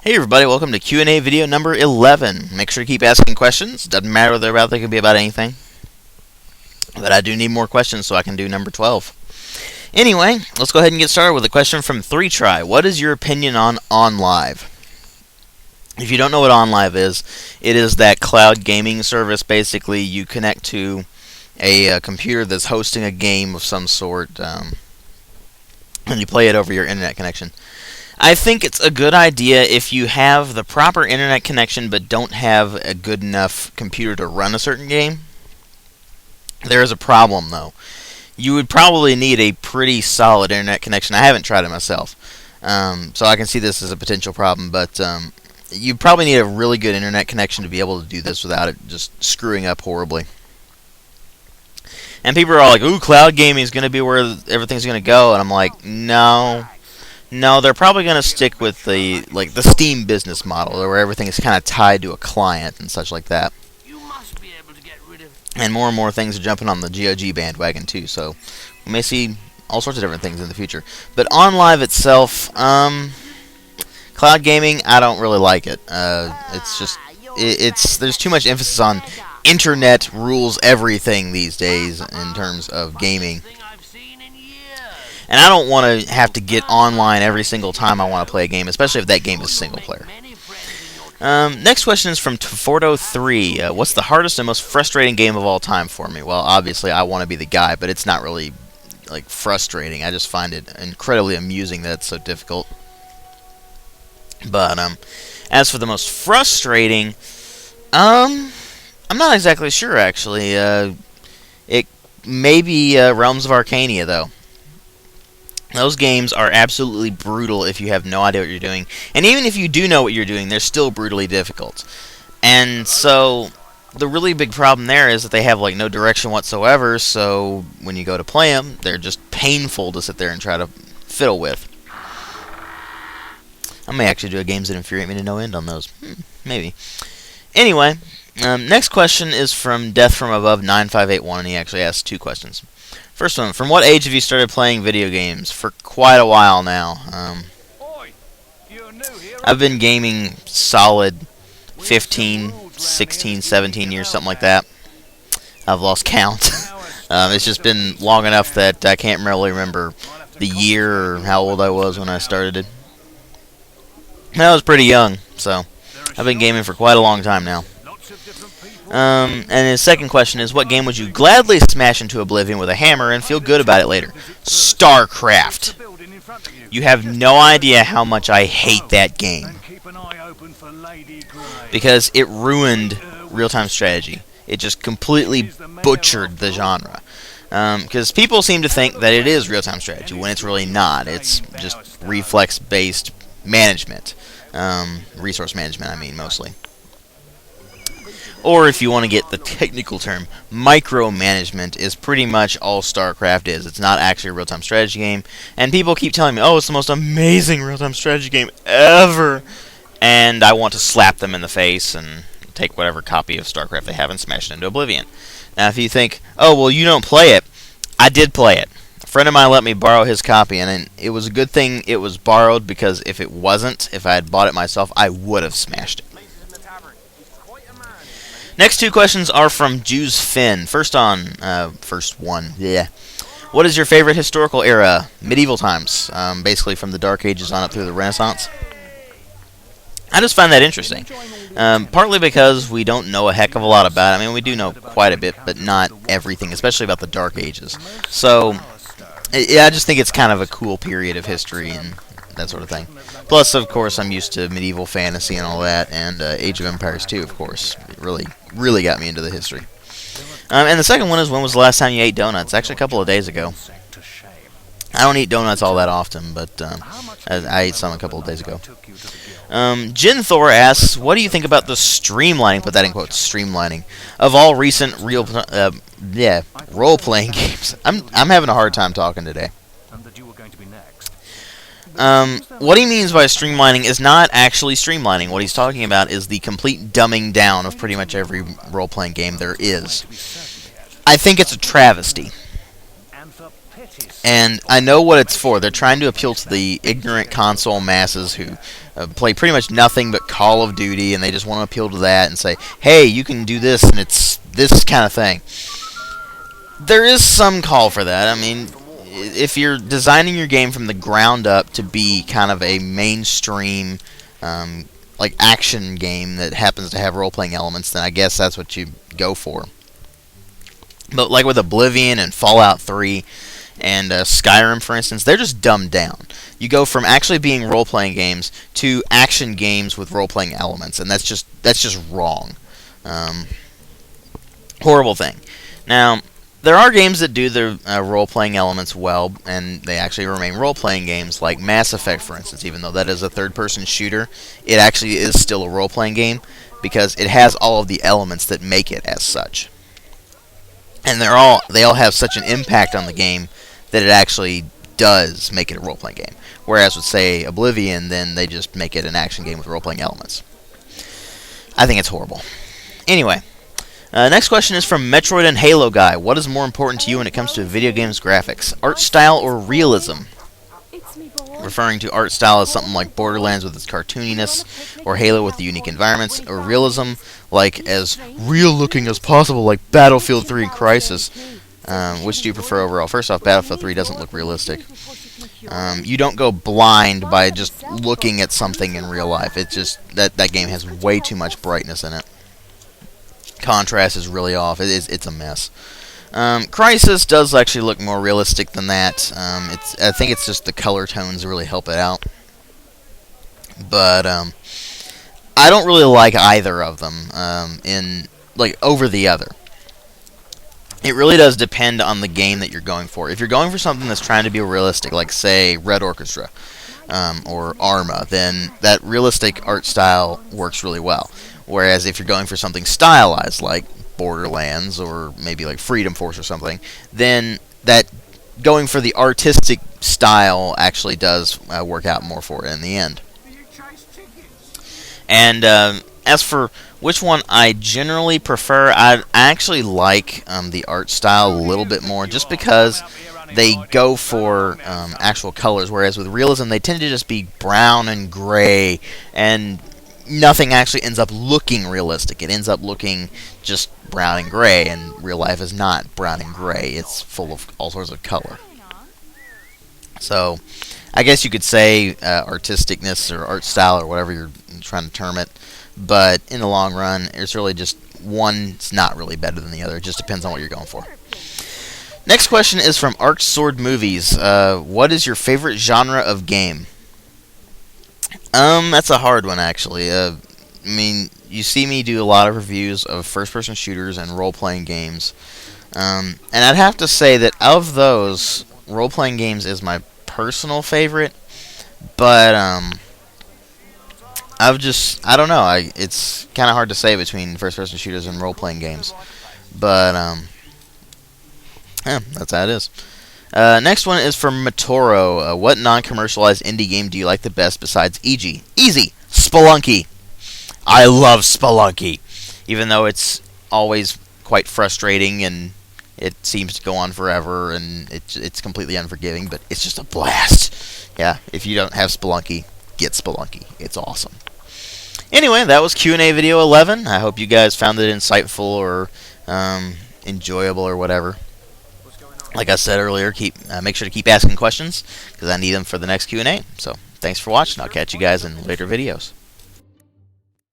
Hey everybody, welcome to Q&A video number 11. Make sure to keep asking questions. Doesn't matter what they're about, they can be about anything. But I do need more questions so I can do number 12. Anyway, let's go ahead and get started with a question from 3Try. What is your opinion on Onlive? If you don't know what Onlive is, it is that cloud gaming service. Basically, you connect to a computer that's hosting a game of some sort, and you play it over your internet connection. I think it's a good idea if you have the proper internet connection but don't have a good enough computer to run a certain game. There is a problem, though. You would probably need a pretty solid internet connection. I haven't tried it myself, so I can see this as a potential problem, but you probably need a really good internet connection to be able to do this without it just screwing up horribly. And people are all like, ooh, cloud gaming is going to be where everything's going to go, and I'm like, no. No, they're probably going to stick with the Steam business model, where everything is kind of tied to a client and such like that. You must be able to get rid of... And more things are jumping on the GOG bandwagon too, so we may see all sorts of different things in the future. But Onlive itself, cloud gaming, I don't really like it. It's just, there's too much emphasis on internet rules everything these days in terms of gaming. And I don't want to have to get online every single time I want to play a game, especially if that game is single player. Next question is from Tfordo3. What's the hardest and most frustrating game of all time for me? Well, obviously I want to be the guy, but it's not really frustrating. I just find it incredibly amusing that it's so difficult. But as for the most frustrating, I'm not exactly sure actually. It may be Realms of Arcania though. Those games are absolutely brutal if you have no idea what you're doing. And even if you do know what you're doing, they're still brutally difficult. And so, the really big problem there is that they have no direction whatsoever, so when you go to play them, they're just painful to sit there and try to fiddle with. I may actually do a games that infuriate me to no end on those. Maybe. Anyway, next question is from Death From Above 9581, and he actually asked two questions. First one, from what age have you started playing video games? For quite a while now. I've been gaming solid 15, 16, 17 years, something like that. I've lost count. It's just been long enough that I can't really remember the year or how old I was when I started it. I was pretty young, so I've been gaming for quite a long time now. And his second question is, what game would you gladly smash into oblivion with a hammer and feel good about it later? StarCraft. You have no idea how much I hate that game. Because it ruined real-time strategy. It just completely butchered the genre. Because people seem to think that it is real-time strategy when it's really not. It's just reflex-based management. Resource management, I mean, mostly. Or if you want to get the technical term, micromanagement is pretty much all StarCraft is. It's not actually a real-time strategy game. And people keep telling me, oh, it's the most amazing real-time strategy game ever. And I want to slap them in the face and take whatever copy of StarCraft they have and smash it into oblivion. Now, if you think, oh, well, you don't play it, I did play it. A friend of mine let me borrow his copy, and it was a good thing it was borrowed, because if it wasn't, if I had bought it myself, I would have smashed it. Next two questions are from Jouzze. First one. Yeah. What is your favorite historical era? Medieval times. Basically from the Dark Ages on up through the Renaissance. I just find that interesting. Partly because we don't know a heck of a lot about it. I mean, we do know quite a bit, but not everything, especially about the Dark Ages. So, I just think it's kind of a cool period of history and that sort of thing. Plus, of course, I'm used to medieval fantasy and all that, and Age of Empires 2, of course. It really got me into the history. And the second one is, when was the last time you ate donuts? Actually, a couple of days ago. I don't eat donuts all that often, but I ate some a couple of days ago. Jynthor asks, what do you think about the streamlining, put that in quotes, streamlining, of all recent role-playing games? I'm having a hard time talking today. What he means by streamlining is not actually streamlining. What he's talking about is the complete dumbing down of pretty much every role-playing game there is. I think it's a travesty. And I know what it's for. They're trying to appeal to the ignorant console masses who play pretty much nothing but Call of Duty, and they just want to appeal to that and say, hey, you can do this, and it's this kind of thing. There is some call for that. I mean, if you're designing your game from the ground up to be kind of a mainstream like action game that happens to have role-playing elements, then I guess that's what you go for. But like with Oblivion and Fallout 3 and Skyrim, for instance, they're just dumbed down. You go from actually being role-playing games to action games with role-playing elements, and that's just wrong. Horrible thing. Now, there are games that do the role-playing elements well, and they actually remain role-playing games, like Mass Effect, for instance. Even though that is a third-person shooter, it actually is still a role-playing game because it has all of the elements that make it as such. And they all have such an impact on the game that it actually does make it a role-playing game. Whereas with, say, Oblivion, then they just make it an action game with role-playing elements. I think it's horrible. Anyway, next question is from MetroidandHaloguy. What is more important to you when it comes to video games graphics? Art style or realism? Referring to art style as something like Borderlands with its cartooniness, or Halo with the unique environments, or realism like as real-looking as possible, like Battlefield 3 and Crysis. Which do you prefer overall? First off, Battlefield 3 doesn't look realistic. You don't go blind by just looking at something in real life. It's just that game has way too much brightness in it. Contrast is really off. It's a mess. Crysis does actually look more realistic than that. I think it's just the color tones really help it out. But I don't really like either of them over the other. It really does depend on the game that you're going for. If you're going for something that's trying to be realistic, like say Red Orchestra or Arma, then that realistic art style works really well. Whereas if you're going for something stylized, like Borderlands or maybe like Freedom Force or something, then that going for the artistic style actually does work out more for it in the end. And as for which one I generally prefer, I actually like the art style a little bit more, just because they go for actual colors, whereas with realism they tend to just be brown and gray, and nothing actually ends up looking realistic. It ends up looking just brown and gray, and real life is not brown and gray. It's full of all sorts of color. So, I guess you could say artisticness or art style or whatever you're trying to term it, but in the long run, it's really just one's not really better than the other. It just depends on what you're going for. Next question is from Arc Sword Movies. What is your favorite genre of game? That's a hard one, actually. I mean, you see me do a lot of reviews of first-person shooters and role-playing games. And I'd have to say that of those, role-playing games is my personal favorite. But, I don't know. It's kind of hard to say between first-person shooters and role-playing games. But, yeah, that's how it is. Next one is from Matoro. What non-commercialized indie game do you like the best besides EG? Easy! Spelunky! I love Spelunky! Even though it's always quite frustrating and it seems to go on forever and it's completely unforgiving, but it's just a blast. Yeah, if you don't have Spelunky, get Spelunky. It's awesome. Anyway, that was Q&A video 11. I hope you guys found it insightful or enjoyable or whatever. Like I said earlier, make sure to keep asking questions, because I need them for the next Q&A. So, thanks for watching. I'll catch you guys in later videos.